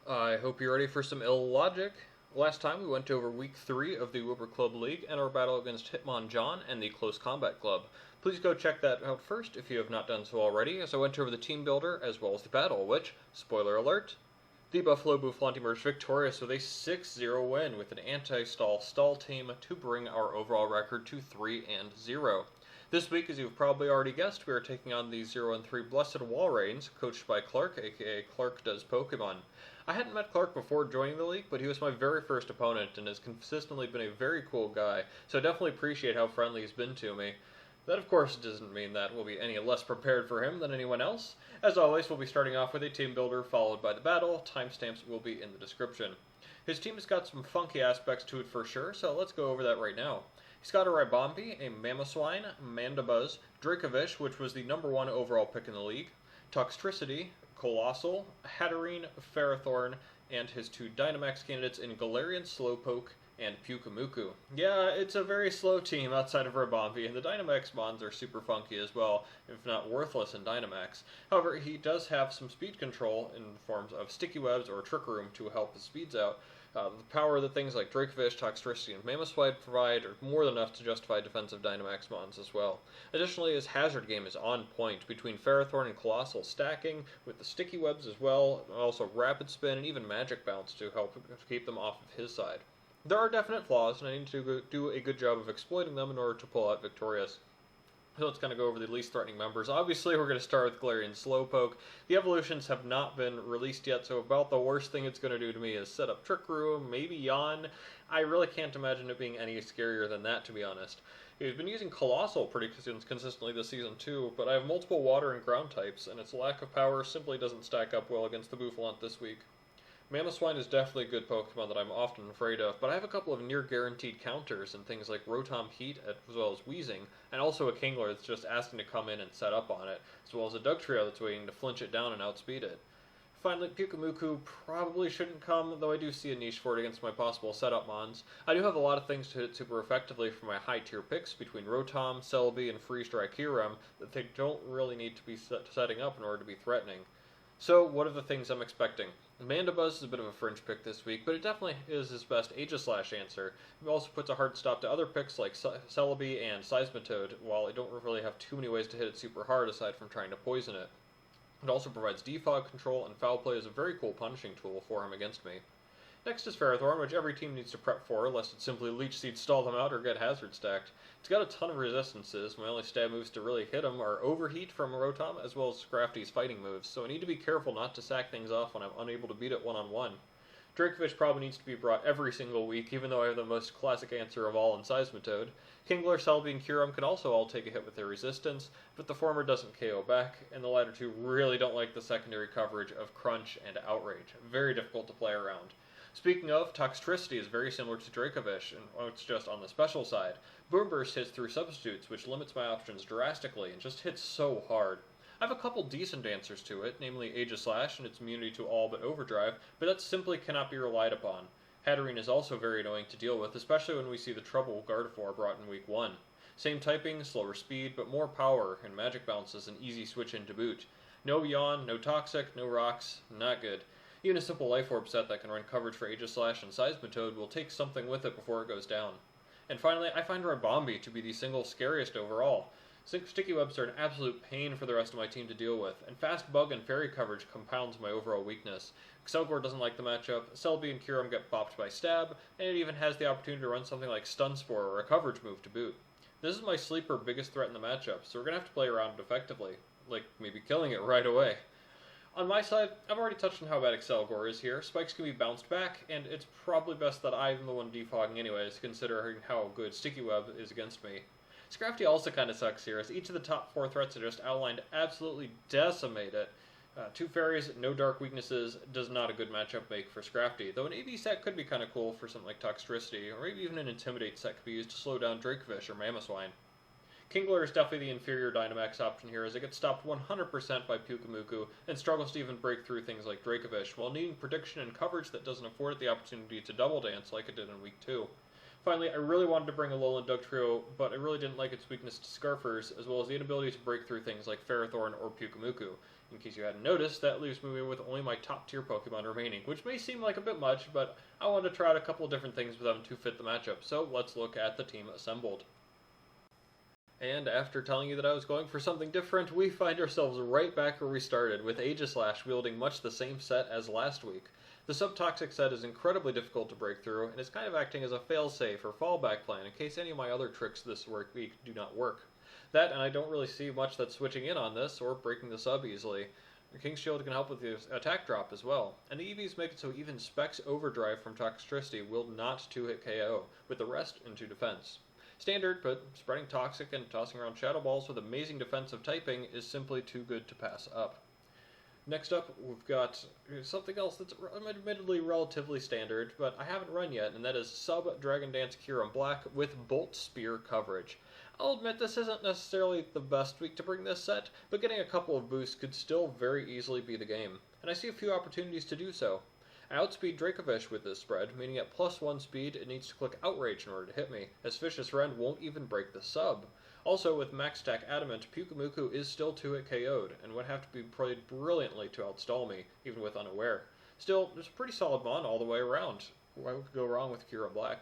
I hope you're ready for some illogic. Last time we went over week 3 of the Wilbur Club League and our battle against Hitmonchan and the Close Combat Club. Please go check that out first if you have not done so already, as I went over the team builder as well as the battle, which, spoiler alert, the Buffalo Bouffalant emerged victorious with a 6-0 win with an anti-stall stall team to bring our overall record to 3-0. This week, as you've probably already guessed, we are taking on the 0-3 Blessed Walreins, coached by Clark, aka ClarkDoesPokemon. I hadn't met Clark before joining the league, but he was my very first opponent and has consistently been a very cool guy, so I definitely appreciate how friendly he's been to me. That, of course, doesn't mean that we'll be any less prepared for him than anyone else. As always, we'll be starting off with a team builder followed by the battle. Timestamps will be in the description. His team has got some funky aspects to it for sure, so let's go over that right now. He's got a Ribombee, a Mamoswine, Mandibuzz, Dracovish, which was the #1 overall pick in the league, Toxtricity, Colossal, Hatterene, Ferrothorn, and his 2 Dynamax candidates in Galarian Slowpoke and Pyukumuku. Yeah, it's a very slow team outside of Ribombee, and the Dynamax Mons are super funky as well, if not worthless in Dynamax. However, he does have some speed control in forms of Sticky Webs or Trick Room to help his speeds out. The power that things like Dracovish, Toxtricity, and Mamoswine provide are more than enough to justify defensive Dynamax Mons as well. Additionally, his hazard game is on point, between Ferrothorn and Colossal stacking, with the Sticky Webs as well, and also Rapid Spin and even Magic Bounce to help keep them off of his side. There are definite flaws, and I need to do a good job of exploiting them in order to pull out victorious. So let's kind of go over the least threatening members. Obviously, we're going to start with Galarian Slowpoke. The evolutions have not been released yet, so about the worst thing it's going to do to me is set up Trick Room, maybe Yawn. I really can't imagine it being any scarier than that, to be honest. He's been using Colossal pretty consistently this season too, but I have multiple water and ground types, and its lack of power simply doesn't stack up well against the Bouffalant this week. Mamoswine is definitely a good Pokemon that I'm often afraid of, but I have a couple of near-guaranteed counters in things like Rotom-Heat as well as Weezing, and also a Kingler that's just asking to come in and set up on it, as well as a Dugtrio that's waiting to flinch it down and outspeed it. Finally, Pyukumuku probably shouldn't come, though I do see a niche for it against my possible setup mons. I do have a lot of things to hit super effectively for my high-tier picks between Rotom, Celebi, and Freeze-Dry Kyurem that they don't really need to be setting up in order to be threatening. So, what are the things I'm expecting? Mandibuzz is a bit of a fringe pick this week, but it definitely is his best Aegislash answer. It also puts a hard stop to other picks like Celebi and Seismitoad, while I don't really have too many ways to hit it super hard aside from trying to poison it. It also provides defog control, and Foul Play is a very cool punishing tool for him against me. Next is Ferrothorn, which every team needs to prep for, lest it simply Leech Seed stall them out or get hazard stacked. It's got a ton of resistances. My only stab moves to really hit him are Overheat from Rotom, as well as Scrafty's fighting moves, so I need to be careful not to sack things off when I'm unable to beat it one-on-one. Dracovish probably needs to be brought every single week, even though I have the most classic answer of all in Seismitoad. Kingler, Celebi, and Kyurem can also all take a hit with their resistance, but the former doesn't KO back, and the latter two really don't like the secondary coverage of Crunch and Outrage. Very difficult to play around. Speaking of, Toxtricity is very similar to Dracovish, and it's just on the special side. Boom Burst hits through substitutes, which limits my options drastically, and just hits so hard. I have a couple decent answers to it, namely Aegislash and its immunity to all but Overdrive, but that simply cannot be relied upon. Hatterene is also very annoying to deal with, especially when we see the trouble Gardevoir brought in week 1. Same typing, slower speed, but more power, and Magic Bounce is an easy switch in to boot. No Yawn, no Toxic, no Rocks, not good. Even a simple Life Orb set that can run coverage for Aegislash and Seismitoad will take something with it before it goes down. And finally, I find Ribombee to be the single scariest overall. Sticky Webs are an absolute pain for the rest of my team to deal with, and fast Bug and Fairy coverage compounds my overall weakness. Excelgor doesn't like the matchup, Celebi and Kyurem get bopped by Stab, and it even has the opportunity to run something like Stun Spore or a coverage move to boot. This is my sleeper biggest threat in the matchup, so we're going to have to play around it effectively, like maybe killing it right away. On my side, I've already touched on how bad Excelgor is here. Spikes can be bounced back, and it's probably best that I'm the one defogging anyways, considering how good Sticky Web is against me. Scrafty also kind of sucks here, as each of the top 4 threats I just outlined absolutely decimate it. 2 fairies, no dark weaknesses, does not a good matchup make for Scrafty, though an AV set could be kind of cool for something like Toxtricity, or maybe even an Intimidate set could be used to slow down Dracovish or Mamoswine. Kingler is definitely the inferior Dynamax option here, as it gets stopped 100% by Pyukumuku and struggles to even break through things like Dracovish, while needing prediction and coverage that doesn't afford it the opportunity to double dance like it did in week 2. Finally, I really wanted to bring a Alolan Dugtrio, but I really didn't like its weakness to Scarfers, as well as the inability to break through things like Ferrothorn or Pyukumuku. In case you hadn't noticed, that leaves me with only my top tier Pokemon remaining, which may seem like a bit much, but I wanted to try out a couple of different things with them to fit the matchup, so let's look at the team assembled. And after telling you that I was going for something different, we find ourselves right back where we started, with Aegislash wielding much the same set as last week. The Subtoxic set is incredibly difficult to break through, and is kind of acting as a failsafe or fallback plan in case any of my other tricks this week do not work. That, and I don't really see much that's switching in on this, or breaking the sub easily. King's Shield can help with the attack drop as well, and the EVs make it so even Specs Overdrive from Toxtricity will not 2-hit KO, with the rest into defense. Standard, but spreading Toxic and tossing around Shadow Balls with amazing defensive typing is simply too good to pass up. Next up, we've got something else that's admittedly relatively standard, but I haven't run yet, and that is Sub-Dragon Dance Kyurem-Black with Bolt Spear coverage. I'll admit this isn't necessarily the best week to bring this set, but getting a couple of boosts could still very easily be the game, and I see a few opportunities to do so. I outspeed Dracovish with this spread, meaning at +1 speed it needs to click Outrage in order to hit me, as Vicious Rend won't even break the sub. Also, with Max Stack Adamant, Pyukumuku is still 2-hit KO'd, and would have to be played brilliantly to outstall me, even with Unaware. Still, it's a pretty solid mon all the way around. Why would go wrong with Kyurem-Black?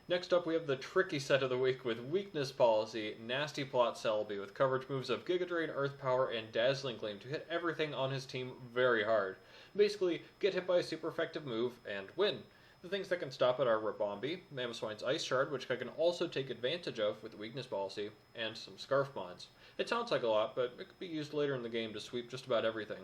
Next up, we have the tricky set of the week with Weakness Policy, Nasty Plot Celebi, with coverage moves of Giga Drain, Earth Power, and Dazzling Gleam to hit everything on his team very hard. Basically, get hit by a super effective move and win. The things that can stop it are Rabombi, Mamoswine's Ice Shard, which I can also take advantage of with the Weakness Policy, and some Scarf Mons. It sounds like a lot, but it could be used later in the game to sweep just about everything.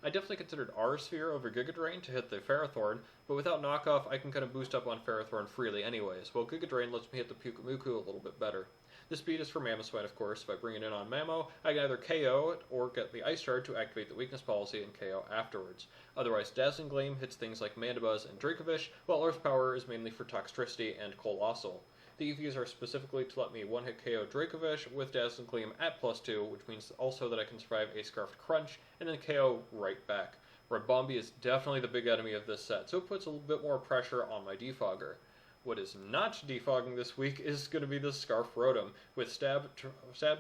I definitely considered R-Sphere over Giga Drain to hit the Ferrothorn, but without knockoff I can kind of boost up on Ferrothorn freely anyways, while Giga Drain lets me hit the Pyukumuku a little bit better. The speed is for Mamoswine, of course. If I bring it in on Mamo, I can either KO it or get the Ice Shard to activate the Weakness Policy and KO afterwards. Otherwise, Dazzling Gleam hits things like Mandibuzz and Dracovish, while Earth Power is mainly for Toxtricity and Colossal. The EVs are specifically to let me one-hit KO Dracovish with Dazzling Gleam at +2, which means also that I can survive a Scarfed Crunch, and then KO right back. Rabombi is definitely the big enemy of this set, so it puts a little bit more pressure on my Defogger. What is not defogging this week is going to be the Scarf Rotom, with stab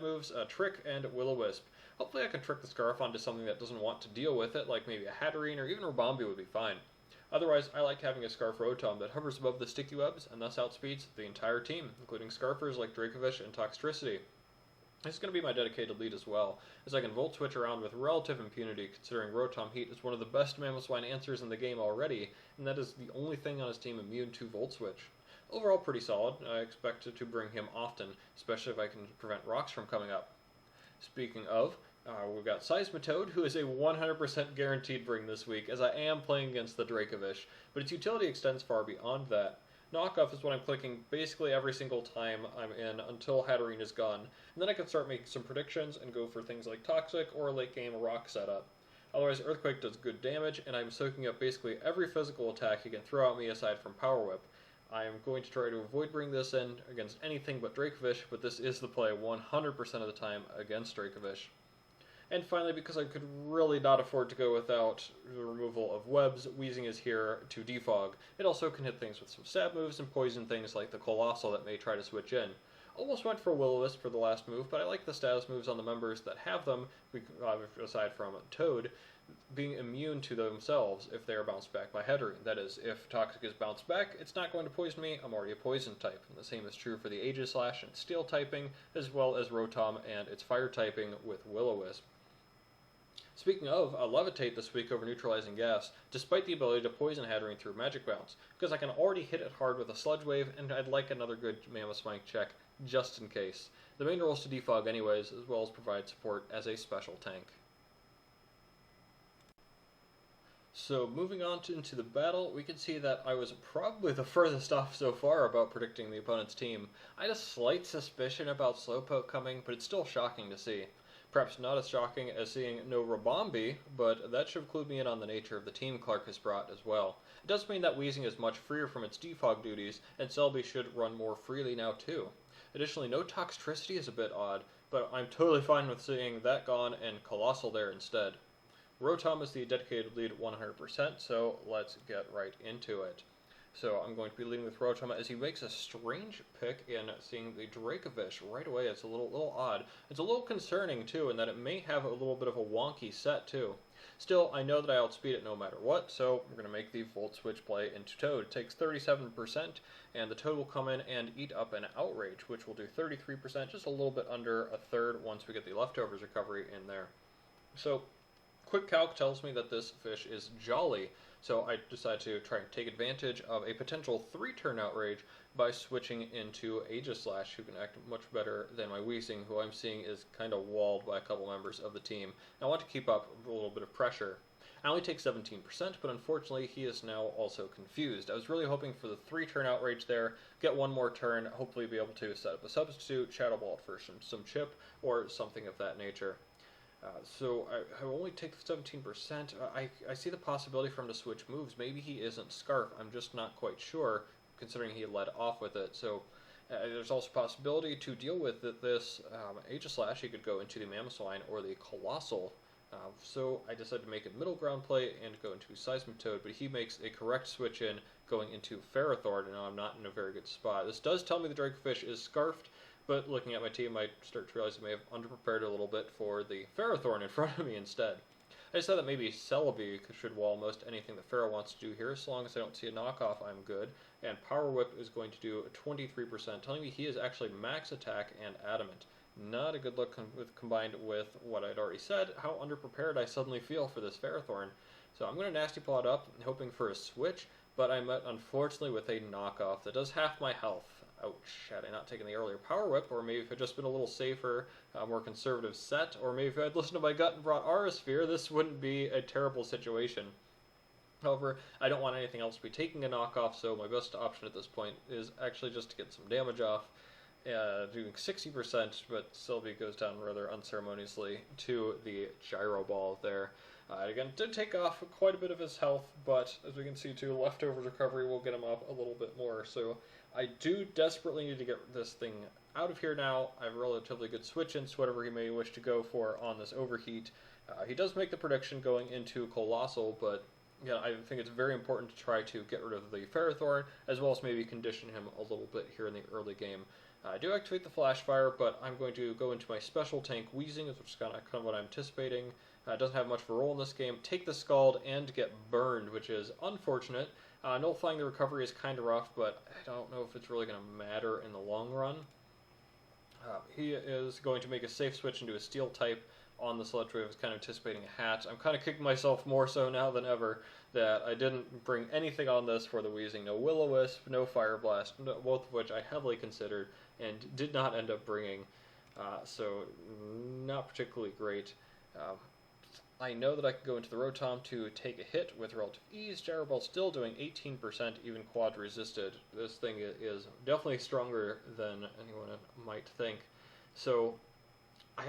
moves, Trick, and Will-O-Wisp. Hopefully I can trick the Scarf onto something that doesn't want to deal with it, like maybe a Hatterene or even Rabombi would be fine. Otherwise, I like having a Scarf Rotom that hovers above the sticky webs and thus outspeeds the entire team, including Scarfers like Dracovish and Toxtricity. This is going to be my dedicated lead as well, as I can Volt Switch around with relative impunity, considering Rotom-Heat is one of the best Mamoswine answers in the game already, and that is the only thing on his team immune to Volt Switch. Overall pretty solid. I expect to bring him often, especially if I can prevent rocks from coming up. Speaking of, we've got Seismitoad, who is a 100% guaranteed bring this week, as I am playing against the Dracovish, but its utility extends far beyond that. Knockoff is what I'm clicking basically every single time I'm in until Hatterene is gone, and then I can start making some predictions and go for things like Toxic or a late game rock setup. Otherwise, Earthquake does good damage, and I'm soaking up basically every physical attack he can throw at me aside from Power Whip. I am going to try to avoid bringing this in against anything but Dracovish, but this is the play 100% of the time against Dracovish. And finally, because I could really not afford to go without the removal of webs, Weezing is here to defog. It also can hit things with some stab moves and poison things like the Colossal that may try to switch in. Almost went for Will-O-Wisp for the last move, but I like the status moves on the members that have them, aside from Toad, being immune to themselves if they are bounced back by Hatterene. That is, if Toxic is bounced back, it's not going to poison me, I'm already a poison type. And the same is true for the Aegislash and Steel typing, as well as Rotom and its Fire typing with Will-O-Wisp. Speaking of, Levitate this week over Neutralizing Gas, despite the ability to poison Hatterene through Magic Bounce, because I can already hit it hard with a Sludge Wave, and I'd like another good Mamoswine check, just in case. The main role is to defog anyways, as well as provide support as a special tank. So moving on into the battle, we can see that I was probably the furthest off so far about predicting the opponent's team. I had a slight suspicion about Slowpoke coming, but it's still shocking to see. Perhaps not as shocking as seeing no Rabombi, but that should have clued me in on the nature of the team Clark has brought as well. It does mean that Weezing is much freer from its defog duties, and Celebi should run more freely now too. Additionally, no Toxtricity is a bit odd, but I'm totally fine with seeing that gone and Colossal there instead. Rotom is the dedicated lead 100%, so let's get right into it. So I'm going to be leading with Rotom as he makes a strange pick in seeing the Dracovish right away. It's a little odd. It's a little concerning too in that it may have a little bit of a wonky set too. Still, I know that I outspeed it no matter what, so we're going to make the Volt Switch play into Toad. It takes 37%, and the Toad will come in and eat up an Outrage, which will do 33%, just a little bit under a third once we get the Leftovers recovery in there. So, quick calc tells me that this fish is jolly, so I decided to try and take advantage of a potential 3-turn Outrage by switching into Aegislash, who can act much better than my Weezing, who I'm seeing is kind of walled by a couple members of the team. And I want to keep up a little bit of pressure. I only take 17%, but unfortunately he is now also confused. I was really hoping for the 3-turn Outrage there, get one more turn, hopefully be able to set up a substitute, Shadow Ball for some chip, or something of that nature. So I only take 17%. I see the possibility for him to switch moves. Maybe he isn't Scarf. I'm just not quite sure, considering he led off with it. So there's also a possibility to deal with this Aegislash. He could go into the Mamoswine or the Colossal. So I decided to make a middle ground play and go into Seismitoad, but he makes a correct switch in going into Ferrothorn, and now I'm not in a very good spot. This does tell me the Dracovish is Scarfed, but looking at my team, I start to realize I may have underprepared a little bit for the Ferrothorn in front of me instead. I decided that maybe Celebi should wall most anything that Pharaoh wants to do here. As long as I don't see a knockoff, I'm good. And Power Whip is going to do 23%, telling me he is actually max attack and adamant. Not a good look combined with what I'd already said, how underprepared I suddenly feel for this Ferrothorn. So I'm going to Nasty Paw it up, hoping for a switch, but I met, unfortunately, with a knockoff that does half my health. Ouch, had I not taken the earlier Power Whip, or maybe if it had just been a little safer, more conservative set, or maybe if I had listened to my gut and brought Aurasphere, this wouldn't be a terrible situation. However, I don't want anything else to be taking a knockoff, so my best option at this point is actually just to get some damage off, doing 60%, but Sylvie goes down rather unceremoniously to the Gyro Ball there. Again, did take off quite a bit of his health, but as we can see too, Leftovers recovery will get him up a little bit more, so I do desperately need to get this thing out of here now. I have a relatively good switch-in, so whatever he may wish to go for on this Overheat. He does make the prediction going into Colossal, but yeah, I think it's very important to try to get rid of the Ferrothorn, as well as maybe condition him a little bit here in the early game. I do activate the Flash Fire, but I'm going to go into my special tank Weezing, which is kind of what I'm anticipating. Doesn't have much of a role in this game. Take the Scald and get burned, which is unfortunate. Nullifying the recovery is kind of rough, but I don't know if it's really going to matter in the long run. He is going to make a safe switch into a Steel type on the Sludge Wave. I was kind of anticipating a Hat. I'm kind of kicking myself more so now than ever that I didn't bring anything on this for the Weezing. No Will-O-Wisp, no Fire Blast, both of which I heavily considered and did not end up bringing. So not particularly great. I know that I can go into the Rotom to take a hit with relative ease. Gyro Ball still doing 18%, even quad resisted. This thing is definitely stronger than anyone might think. So I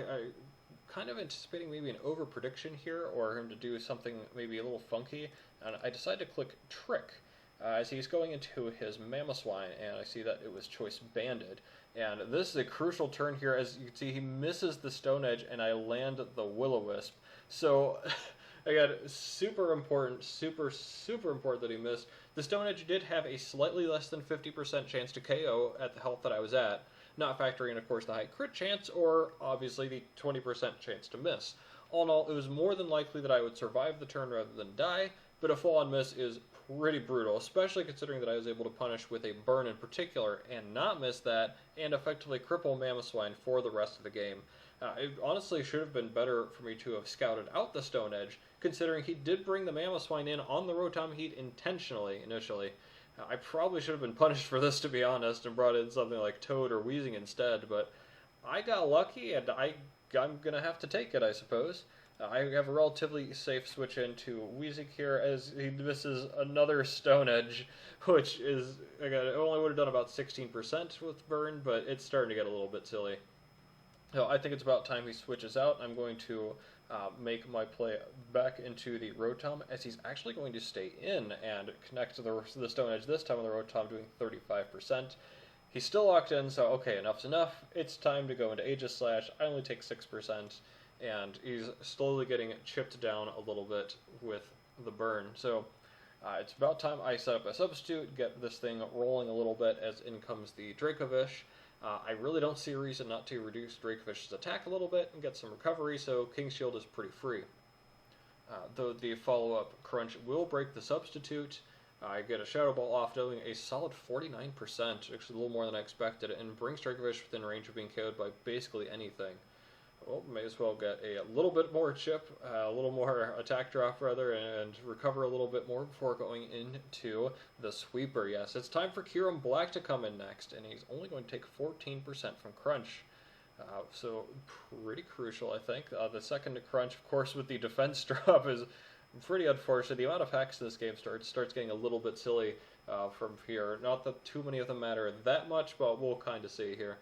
kind of anticipating maybe an over prediction here, or him to do something maybe a little funky, and I decided to click Trick. As he's going into his Mamoswine, and I see that it was Choice Banded. And this is a crucial turn here. As you can see, he misses the Stone Edge, and I land the Will-O-Wisp. So, again, super important that he missed. The Stone Edge did have a slightly less than 50% chance to KO at the health that I was at, not factoring in, of course, the high crit chance, or obviously the 20% chance to miss. All in all, it was more than likely that I would survive the turn rather than die, but a full-on miss is pretty brutal, especially considering that I was able to punish with a burn in particular and not miss that and effectively cripple Mamoswine for the rest of the game. It honestly should have been better for me to have scouted out the Stone Edge, considering he did bring the Mamoswine in on the Rotom-Heat intentionally initially. I probably should have been punished for this, to be honest, and brought in something like Toad or Weezing instead, but I got lucky, and I'm going to have to take it, I suppose. I have a relatively safe switch into Weezing here as he misses another Stone Edge, which is, again, it only would have done about 16% with burn, but it's starting to get a little bit silly. So I think it's about time he switches out. I'm going to make my play back into the Rotom, as he's actually going to stay in and connect to the Stone Edge this time with the Rotom doing 35%. He's still locked in, so okay, enough's enough. It's time to go into Aegislash. I only take 6%. And he's slowly getting chipped down a little bit with the burn. So It's about time I set up a substitute, get this thing rolling a little bit, as in comes the Dracovish. I really don't see a reason not to reduce Dracovish's attack a little bit and get some recovery, so King's Shield is pretty free. Though the follow-up Crunch will break the substitute, I get a Shadow Ball off, doing a solid 49%, actually a little more than I expected, and brings Dracovish within range of being KO'd by basically anything. Well, may as well get a little bit more chip, a little more attack drop rather, and recover a little bit more before going into the sweeper. Yes, it's time for Kyurem-Black to come in next, and he's only going to take 14% from Crunch. So pretty crucial, I think. The second to Crunch, of course, with the defense drop is pretty unfortunate. The amount of hacks in this game starts getting a little bit silly from here. Not that too many of them matter that much, but we'll kind of see here.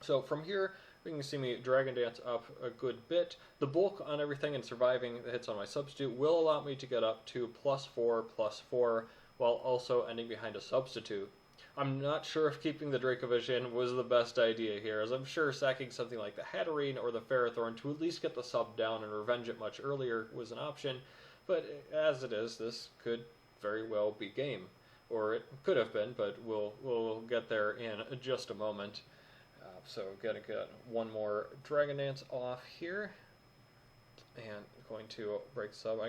So from here, you can see me Dragon Dance up a good bit. The bulk on everything and surviving the hits on my substitute will allow me to get up to +4/+4, while also ending behind a substitute. I'm not sure if keeping the Dracovish in was the best idea here, as I'm sure sacking something like the Hatterene or the Ferrothorn to at least get the sub down and revenge it much earlier was an option, but as it is, this could very well be game. Or it could have been, but we'll get there in just a moment. So gotta get one more Dragon Dance off here, and going to break sub.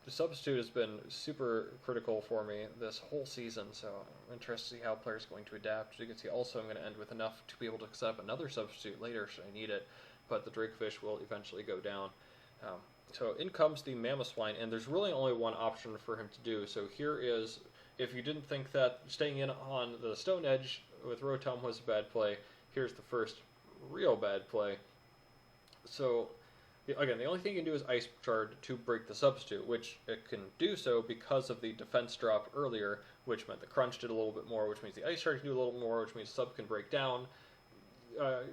The substitute has been super critical for me this whole season, so I'm interested to see how players are going to adapt. As you can see, also I'm going to end with enough to be able to set up another substitute later should I need it, but the Dracovish will eventually go down. So in comes the Mamoswine, and there's really only one option for him to do. So here is, if you didn't think that staying in on the Stone Edge with Rotom was a bad play, here's the first real bad play. So again, the only thing you can do is Ice Shard to break the substitute, which it can do so because of the defense drop earlier, which meant the Crunch did a little bit more, which means the Ice Shard can do a little more, which means sub can break down.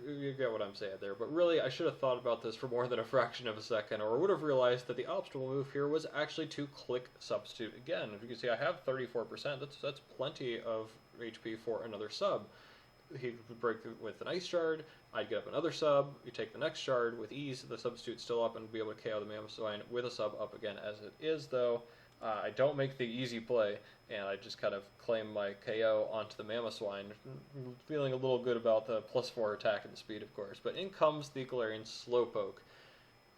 You get what I'm saying there, but really I should have thought about this for more than a fraction of a second, or would have realized that the optimal move here was actually to click substitute again. If you can see, I have 34%, that's plenty of HP for another sub. He would break with an Ice Shard, I'd get up another sub, you take the next shard with ease, the substitute's still up, and be able to KO the Mamoswine with a sub up again. As it is, though, I don't make the easy play, and I just kind of claim my KO onto the Mamoswine, feeling a little good about the +4 attack and the speed, of course. But in comes the Galarian Slowpoke.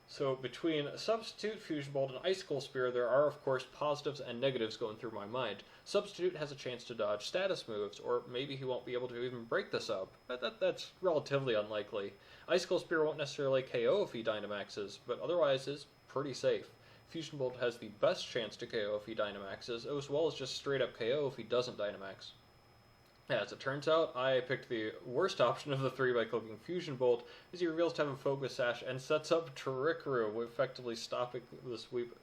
So between Substitute, Fusion Bolt, and Icicle Spear, there are, of course, positives and negatives going through my mind. Substitute has a chance to dodge status moves, or maybe he won't be able to even break the sub. That's relatively unlikely. Icicle Spear won't necessarily KO if he Dynamaxes, but otherwise is pretty safe. Fusion Bolt has the best chance to KO if he Dynamaxes, as well as just straight up KO if he doesn't Dynamax. As it turns out, I picked the worst option of the three by clicking Fusion Bolt, as he reveals to have a Focus Sash and sets up Trick Room, effectively stopping the sweep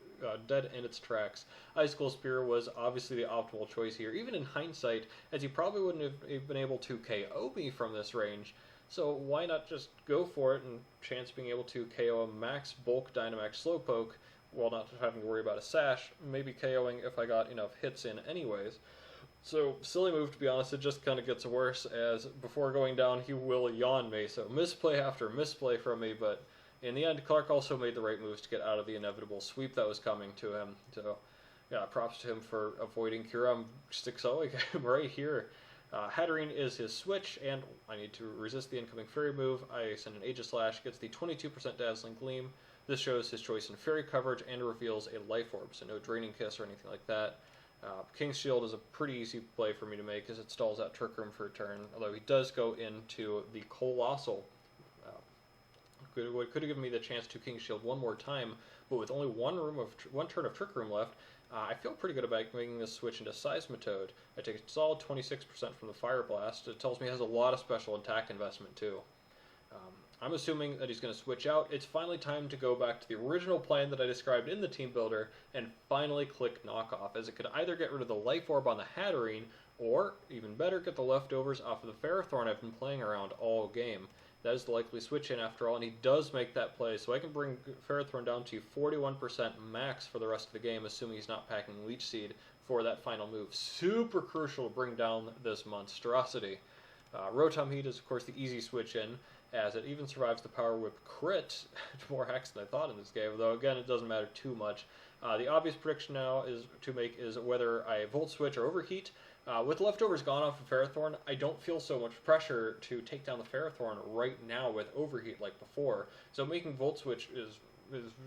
dead in its tracks. Icicle Spear was obviously the optimal choice here, even in hindsight, as he probably wouldn't have been able to KO me from this range. So why not just go for it and chance being able to KO a max bulk Dynamax Slowpoke while not having to worry about a Sash, maybe KOing if I got enough hits in anyways. So, silly move, to be honest. It just kind of gets worse, as before going down, he will yawn me. So, misplay after misplay from me, but in the end, Clark also made the right moves to get out of the inevitable sweep that was coming to him. So, yeah, props to him for avoiding Kyurem Sticks-Owing right here. Hatterene is his switch, and I need to resist the incoming Fairy move. I send an Aegislash, gets the 22% Dazzling Gleam. This shows his choice in Fairy coverage and reveals a Life Orb, so no Draining Kiss or anything like that. King's Shield is a pretty easy play for me to make, as it stalls out Trick Room for a turn, although he does go into the Colossal. Could have given me the chance to King's Shield one more time, but with only one turn of Trick Room left, I feel pretty good about making this switch into Seismitoad. I take a solid 26% from the Fire Blast. It tells me it has a lot of special attack investment too. I'm assuming that he's going to switch out. It's finally time to go back to the original plan that I described in the Team Builder and finally click Knockoff, as it could either get rid of the Life Orb on the Hatterene, or, even better, get the leftovers off of the Ferrothorn I've been playing around all game. That is the likely switch in after all, and he does make that play, so I can bring Ferrothorn down to 41% max for the rest of the game, assuming he's not packing Leech Seed for that final move. Super crucial to bring down this monstrosity. Rotom-Heat is, of course, the easy switch in, as it even survives the Power Whip crit. More hacks than I thought in this game, though again, it doesn't matter too much, The obvious prediction now is whether I Volt Switch or Overheat. With leftovers gone off of Ferrothorn, I don't feel so much pressure to take down the Ferrothorn right now with Overheat like before. So making Volt Switch is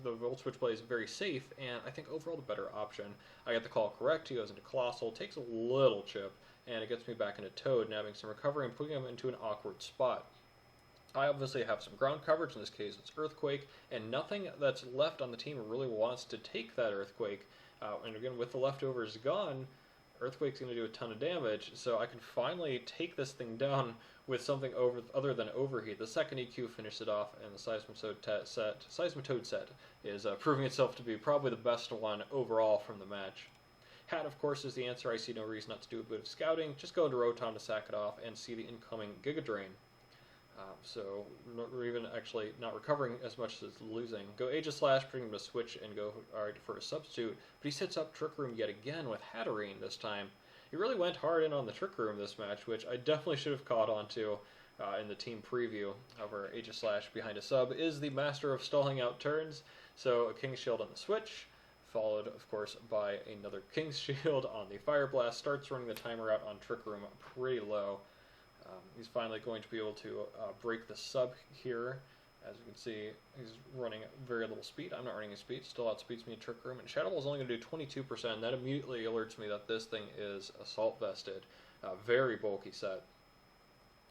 the Volt Switch play is very safe, and I think overall the better option. I get the call correct, he goes into Colossal, takes a little chip, and it gets me back into Toad, nabbing some recovery and putting him into an awkward spot. I obviously have some ground coverage, in this case it's Earthquake, and nothing that's left on the team really wants to take that Earthquake. And again, with the leftovers gone, Earthquake's going to do a ton of damage, so I can finally take this thing down with something other than Overheat. The second EQ finishes it off, and the Seismitoad set is proving itself to be probably the best one overall from the match. Hat, of course, is the answer. I see no reason not to do a bit of scouting. Just go into Rotom to sack it off and see the incoming Giga Drain. So we're even actually not recovering as much as losing. Go Aegislash, bring him to switch and go for a substitute, but he sets up Trick Room yet again with Hatterene this time. He really went hard in on the Trick Room this match, which I definitely should have caught on to in the team preview. However, Aegislash behind a sub is the master of stalling out turns, so a King's Shield on the switch, followed of course by another King's Shield on the Fire Blast, starts running the timer out on Trick Room pretty low. He's finally going to be able to break the sub here. As you can see, he's running very little speed. I'm not running any speed, still outspeeds me in Trick Room. And Shadow Ball is only going to do 22%, and that immediately alerts me that this thing is Assault Vested. Very bulky set.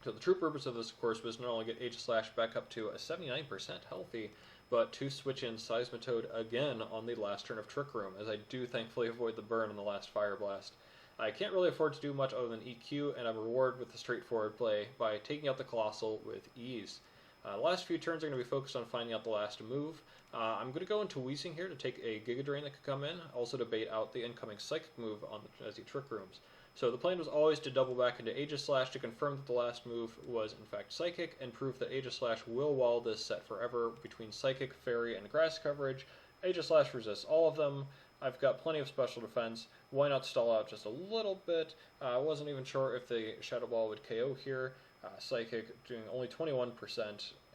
So the true purpose of this, of course, was not only get Aegislash back up to a 79% healthy, but to switch in Seismitoad again on the last turn of Trick Room, as I do thankfully avoid the burn in the last Fire Blast. I can't really afford to do much other than EQ, and I'm rewarded with the straightforward play by taking out the Colossal with ease. The last few turns are going to be focused on finding out the last move. I'm going to go into Weezing here to take a Giga Drain that could come in, also to bait out the incoming Psychic move as he Trick Rooms. So the plan was always to double back into Aegislash to confirm that the last move was in fact Psychic, and prove that Aegislash will wall this set forever between Psychic, Fairy, and Grass coverage. Aegislash resists all of them. I've got plenty of special defense. Why not stall out just a little bit? I wasn't even sure if the Shadow Ball would KO here. Psychic doing only 21%,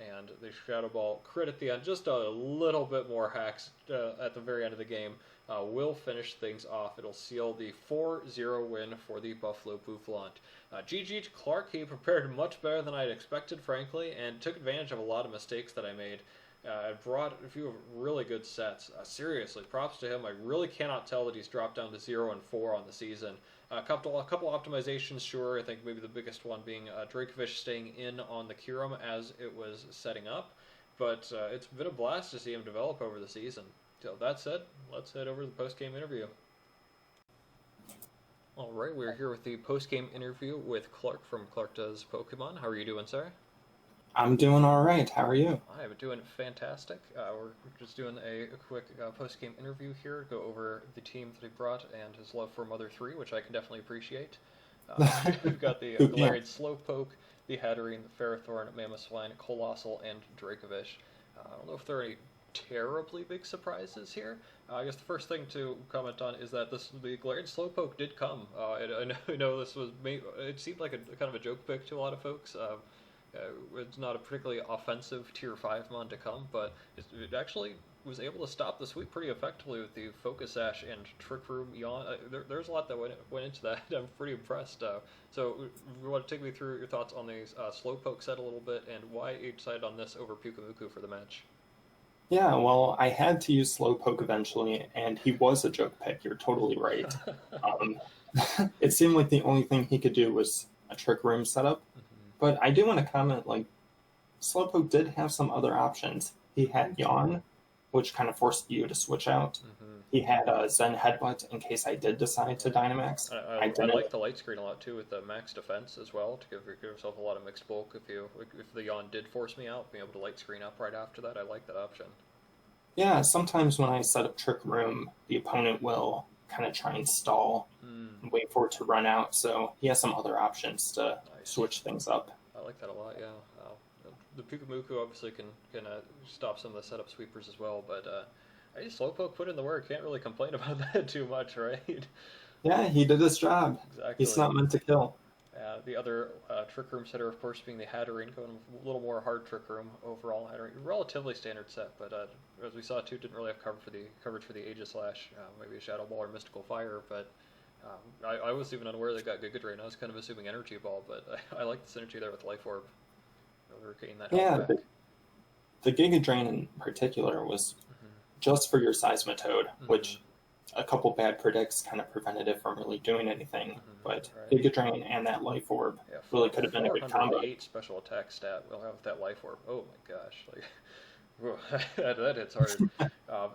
and the Shadow Ball crit at the end, just a little bit more hacks at the very end of the game, will finish things off. It'll seal the 4-0 win for the Buffalo Bouffalant. GG to Clark. He prepared much better than I'd expected, frankly, and took advantage of a lot of mistakes that I made. I brought a few really good sets. Seriously, props to him. I really cannot tell that he's dropped down to 0-4 on the season. A couple optimizations, sure. I think maybe the biggest one being Dracovish staying in on the Kyurem as it was setting up. But it's been a blast to see him develop over the season. So that said, let's head over to the post-game interview. Alright, we're here with the post-game interview with Clark from ClarkDoesPokemon. How are you doing, sir? I'm doing all right. How are you? I'm doing fantastic. We're just doing a quick post-game interview here to go over the team that he brought and his love for Mother 3, which I can definitely appreciate. We've got the Galarian Slowpoke, the Hatterene, the Ferrothorn, Mamoswine, Colossal, and Dracovish. I don't know if there are any terribly big surprises here. I guess the first thing to comment on is that the Galarian Slowpoke did come. I know this was it seemed like a kind of a joke pick to a lot of folks. It's not a particularly offensive Tier 5 mon to come, but it actually was able to stop the sweep pretty effectively with the Focus Sash and Trick Room Yawn. There's a lot that went into that. I'm pretty impressed. So you want to take me through your thoughts on the Slowpoke set a little bit, and why you decided on this over Pyukumuku for the match? Yeah, well, I had to use Slowpoke eventually, and he was a joke pick. You're totally right. It seemed like the only thing he could do was a Trick Room setup. But I do want to comment, Slowpoke did have some other options. He had Yawn, which kind of forced you to switch out. He had Zen Headbutt in case I did decide to Dynamax. I like the light screen a lot, too, with the max defense as well, to give yourself a lot of mixed bulk. If the Yawn did force me out, being able to light screen up right after that, I like that option. Yeah, sometimes when I set up Trick Room, the opponent will kind of try and stall and wait for it to run out, so he has some other options to switch things up. I like that a lot, yeah. The Pyukumuku obviously can stop some of the setup sweepers as well, but I just Slowpoke put in the work. Can't really complain about that too much, right? Yeah, he did his job. Exactly. He's not meant to kill. The other Trick Room setter, of course, being the Hatterene, going a little more hard Trick Room overall. Hatterene, relatively standard set, but as we saw too, didn't really have coverage for the Aegislash, maybe a Shadow Ball or Mystical Fire, but I was even unaware they got Giga Drain. I was kind of assuming Energy Ball, but I like the synergy there with Life Orb. Getting that yeah, the Giga Drain in particular was just for your Seismitoad, which a couple bad predicts kind of prevented it from really doing anything. But Giga Drain and that Life Orb really could have been a good combo. 408 special attack stat we'll have with that Life Orb. Oh my gosh. That hits hard.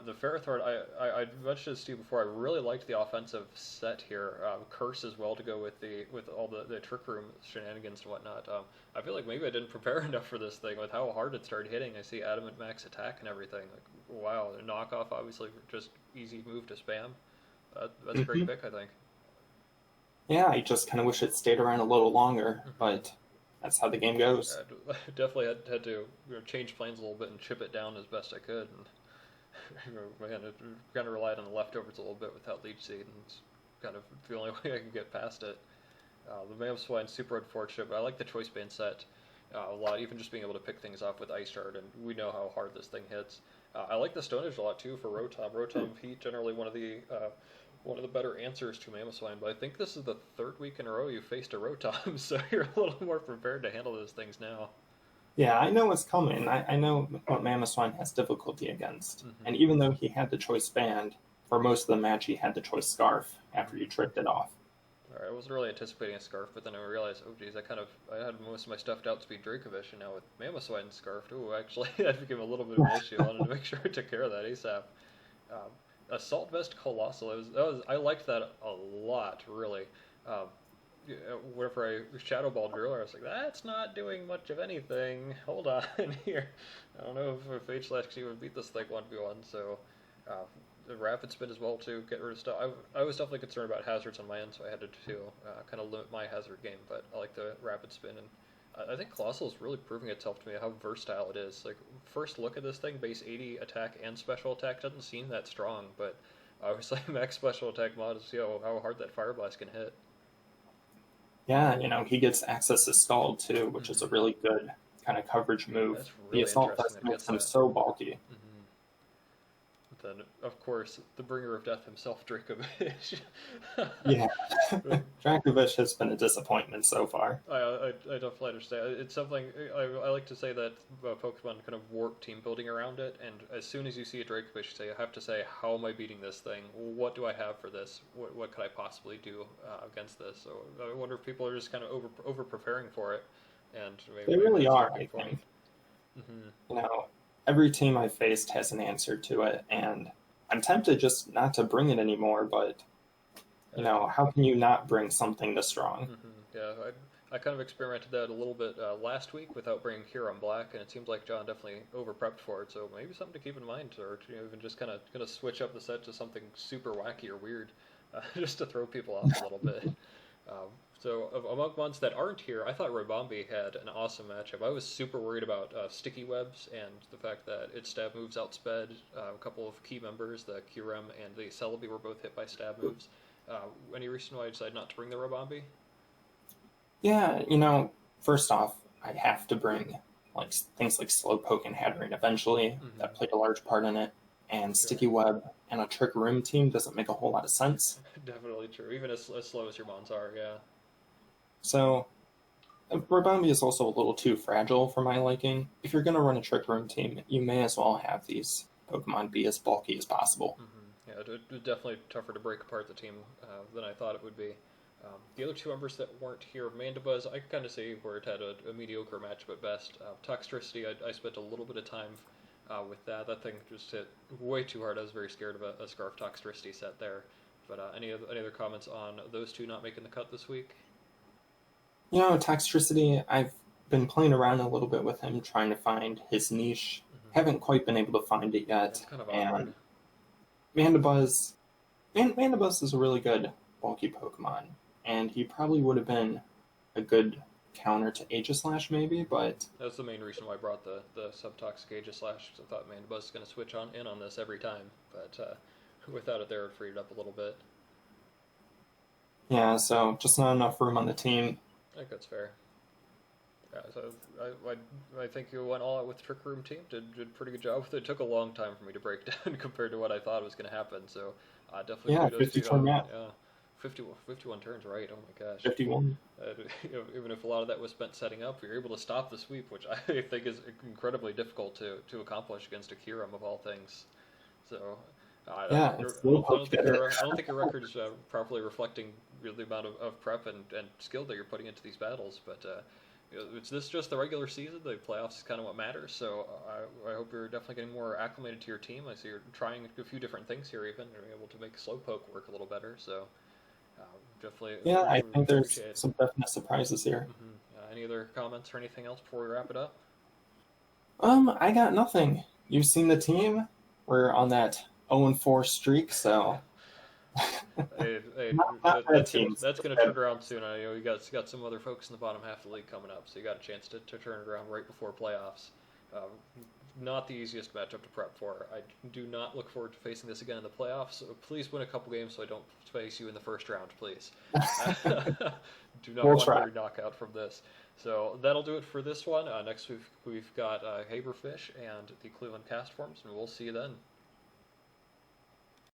The Ferrothorn, I mentioned this to you before, I really liked the offensive set here. Curse as well to go with all the Trick Room shenanigans and whatnot. I feel like maybe I didn't prepare enough for this thing with how hard it started hitting. I see Adamant Max attack and everything. Like, wow, the knockoff obviously just easy move to spam. That's a great pick, I think. Yeah, I just kind of wish it stayed around a little longer, but that's how the game goes. I definitely had to change plans a little bit and chip it down as best I could. And man, it kind of relied on the leftovers a little bit without Leech Seed, and it's kind of the only way I can get past it. The Mamoswine, super unfortunate, but I like the Choice Band set a lot, even just being able to pick things off with Ice Shard, and we know how hard this thing hits. I like the Stone Edge a lot too for Rotom. Rotom-Heat, generally one of the better answers to Mamoswine, but I think this is the third week in a row you faced a Rotom, so you're a little more prepared to handle those things now. Yeah, I know what's coming. I know what Mamoswine has difficulty against. And even though he had the Choice Band, for most of the match he had the Choice Scarf after you tricked it off. Alright, I wasn't really anticipating a Scarf, but then I realized, oh geez, I had most of my stuffed outspeed Dracovish, and now with Mamoswine Scarfed, ooh, actually, that became a little bit of an issue. I wanted to make sure I took care of that ASAP. Assault Vest Colossal, I liked that a lot, really. Whenever I Shadow Balled earlier, I was like, that's not doing much of anything. Hold on here. I don't know if H-Slash can even beat this thing 1v1, so the Rapid Spin as well to get rid of stuff. I was definitely concerned about hazards on my end, so I had to kind of limit my hazard game, but I like the Rapid Spin, and I think Colossal is really proving itself to me how versatile it is. Like, first look at this thing, base 80 attack and special attack doesn't seem that strong, but obviously max special attack mod is how hard that Fire Blast can hit. Yeah, he gets access to Scald too, which is a really good kind of coverage move. That's really the Assault Vest makes him so bulky. Then, of course, the bringer of death himself, Dracovish. Yeah, Dracovish has been a disappointment so far. I definitely understand. It's something I like to say that Pokemon kind of warp team building around it, and as soon as you see a Dracovish, you have to say, how am I beating this thing? What do I have for this? What could I possibly do against this? So I wonder if people are just kind of over preparing for it, and maybe they really are. I think. Every team I've faced has an answer to it, and I'm tempted just not to bring it anymore, but, how can you not bring something this strong? Yeah, I kind of experimented that a little bit last week without bringing Kyurem-Black, and it seems like John definitely over-prepped for it, so maybe something to keep in mind, or even just kind of switch up the set to something super wacky or weird, just to throw people off a little bit. So among ones that aren't here, I thought Ribombee had an awesome matchup. I was super worried about Sticky Webs and the fact that its stab moves outsped a couple of key members. The Kyurem and the Celebi were both hit by stab moves. Any reason why I decided not to bring the Ribombee? Yeah, first off, I have to bring things like Slowpoke and Hatterene eventually. That played a large part in it. And Sticky Web and a Trick Room team doesn't make a whole lot of sense. Definitely true, even as slow as your mons are, yeah. So, Ribombee is also a little too fragile for my liking. If you're going to run a Trick Room team, you may as well have these Pokemon be as bulky as possible. Yeah, it was definitely tougher to break apart the team than I thought it would be. The other two members that weren't here, Mandibuzz, I kind of see where it had a mediocre matchup at best. Toxtricity, I spent a little bit of time with that. That thing just hit way too hard. I was very scared of a Scarf Toxtricity set there. But any other comments on those two not making the cut this week? Toxtricity, I've been playing around a little bit with him, trying to find his niche. Haven't quite been able to find it yet. That's kind of awkward. And Mandibuzz is a really good bulky Pokemon, and he probably would have been a good counter to Aegislash maybe, but... That's the main reason why I brought the Subtoxic Aegislash, because I thought Mandibuzz was going to switch in on this every time, but without it there, it freed it up a little bit. Yeah, so just not enough room on the team. think that's fair. Yeah, so I think you went all out with Trick Room Team. Did a pretty good job with it. It took a long time for me to break down compared to what I thought was going to happen. So definitely Yeah, kudos to 50 you. turn math. Yeah, 51 turns, right? Oh my gosh. 51. Even if a lot of that was spent setting up, you're able to stop the sweep, which I think is incredibly difficult to accomplish against a Kyurem of all things. So Yeah, I it's don't think Slowpoke. I don't think your record is properly reflecting the amount of prep and skill that you're putting into these battles. But it's this just the regular season. The playoffs is kind of what matters. So I hope you're definitely getting more acclimated to your team. I see you're trying a few different things here, even you're able to make Slowpoke work a little better. So definitely, Yeah, I think there's appreciate it. some definite surprises here. Any other comments or anything else before we wrap it up? I got nothing. You've seen the team. We're on that 0-4 streak, so not bad teams. That's going to turn around soon. I know you got some other folks in the bottom half of the league coming up, so you got a chance to turn it around right before playoffs. Not the easiest matchup to prep for. I do not look forward to facing this again in the playoffs. So please win a couple games so I don't face you in the first round, please. Do not want to knockout from this. So that'll do it for this one. Next we've got Haberfish and the Cleveland Cast Forms, and we'll see you then.